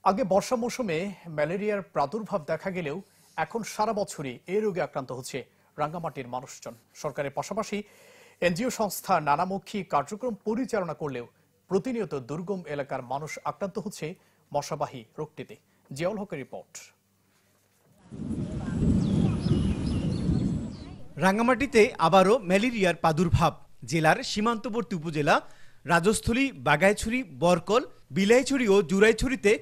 আগে বর্ষা মৌসুমে ম্যালেরিয়ার প্রাদুর্ভাব দেখা গেলেও এখন সারা বছরই এই রোগে আক্রান্ত হচ্ছে রাঙ্গামাটির মানুষজন। সরকারের পাশাপাশি এনজিও সংস্থা নানামুখী কার্যক্রম পরিচালনা করলেও প্রতিনিয়ত দুর্গম এলাকার মানুষ আক্রান্ত হচ্ছে মশাবাহী রোগটিতে। জিয়াউল হকের রিপোর্ট। রাঙ্গামাটিতে আবারও ম্যালেরিয়ার প্রাদুর্ভাব। জেলার সীমান্তবর্তী উপজেলা রাজস্থলী, বাগাইছড়ি, বরকল, বিলাইছড়ি ও জুরাইছড়িতে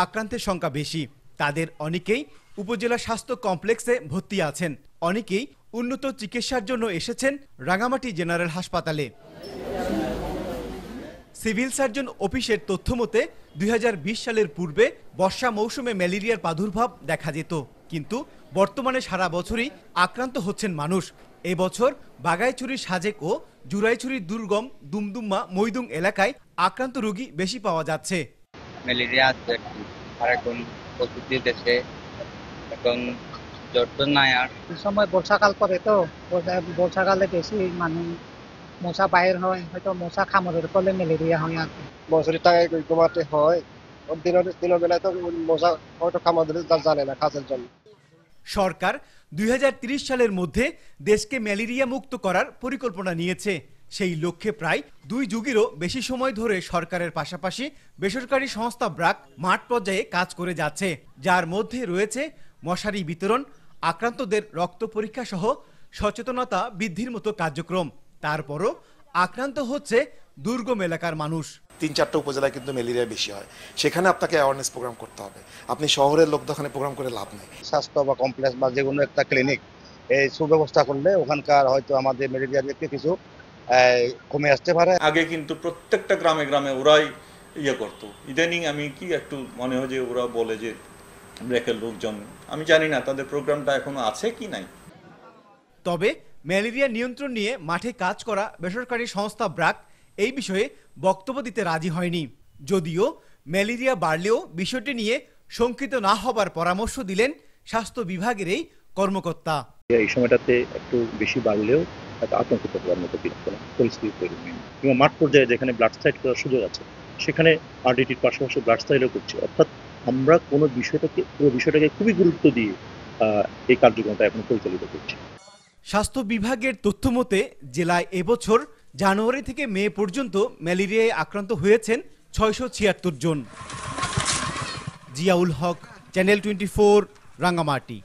আক্রান্তের সংখ্যা বেশি। তাদের অনেকেই উপজেলা স্বাস্থ্য কমপ্লেক্সে ভর্তি আছেন, অনেকেই উন্নত চিকিৎসার জন্য এসেছেন রাঙ্গামাটি জেনারেল হাসপাতালে। সিভিল সার্জন অফিসের তথ্য মতে 2020 সালের পূর্বে বর্ষা মৌসুমে ম্যালেরিয়ার প্রাদুর্ভাব দেখা যেত, কিন্তু বর্তমানে সারা বছরই আক্রান্ত হচ্ছেন মানুষ। এবছর বাগাইছড়ি, সাজেক ও জুরাইছড়ির দুর্গম দুমদুম্মা, মৈদুং এলাকায় আক্রান্ত রোগী বেশি পাওয়া যাচ্ছে। ম্যালেরিয়া আছে আর এখন প্রকৃতির দেশে এখন জ্বর তো নাই। আর সময় বর্ষাকাল পরে তো বর্ষাকালে বেশি মশা বাইর হয়, হয়তো মশা কামড়ের ফলে ম্যালেরিয়া হয়। আর মশারি টাঙায় ঘুমাতে হয়, দিনের বেলায় তো মশা হয়তো কামড় জানে না কাজের জন্য। সরকার 2030 সালের মধ্যে দেশকে ম্যালেরিয়া মুক্ত করার পরিকল্পনা নিয়েছে। সেই লক্ষ্যে প্রায় 2 যুগেরও বেশি সময় ধরে সরকারের পাশাপাশি বেসরকারি সংস্থা ব্রাক মাঠ পর্যায়ে কাজ করে যাচ্ছে, যার মধ্যে রয়েছে মশারি বিতরণ, আক্রান্তদের রক্ত পরীক্ষা সহ সচেতনতা বৃদ্ধির মতো কার্যক্রম। তারপরও আক্রান্ত হচ্ছে দুর্গম এলাকার মানুষ। 3-4টা উপজেলায় কিন্তু ম্যালেরিয়া বেশি হয়, সেখানে আপনাকে অ্যাওয়ারনেস প্রোগ্রাম করতে হবে। আপনি শহরের লোক দোকানে প্রোগ্রাম করে লাভ নেই। স্বাস্থ্য বা কমপ্লেক্স বা যে কোনো একটা ক্লিনিক এই সুব্যবস্থা করলে ওখানকার হয়তো আমাদের ম্যালেরিয়ার দিকে কিছু কমে আসতে পারে। আগে কিন্তু প্রত্যেকটা গ্রামে গ্রামে ওরাই করতো। ইদানিং আমি কি একটু মনে হয় যে ওরা বলে যে ব্রেকের লোকজন, আমি জানি না তাদের প্রোগ্রামটা এখনো আছে কি নাই। তবে ম্যালেরিয়া নিয়ন্ত্রণ নিয়ে মাঠে কাজ করা বেসরকারি সংস্থা ব্রাক এই বিষয়ে বক্তব্য দিতে রাজি হয়নি। যদিও ম্যালেরিয়া বাড়লেও বিষয়টি নিয়ে শঙ্কিত না হবার পরামর্শ দিলেন স্বাস্থ্য বিভাগের এই কর্মকর্তা। এই সময়টাতে একটু বেশি বাড়লেও আতঙ্কিত হওয়ার মতো কোনো পরিস্থিতি তৈরি হয়নি। এবং মাঠ পর্যায়ে যেখানে ব্লাড সাইড করার সুযোগ আছে সেখানে আরডিটির পাশাপাশি ব্লাড সাইডও করছি। অর্থাৎ আমরা পুরো বিষয়টাকে খুবই গুরুত্ব দিয়ে এই কার্যক্রমটা এখন পরিচালিত করছি। স্বাস্থ্য বিভাগের তথ্য মতে জেলায় এবছর জানুয়ারি থেকে মে পর্যন্ত ম্যালেরিয়ায় আক্রান্ত হয়েছেন 676 জন। জিয়াউল হক, চ্যানেল 24, রাঙ্গামাটি।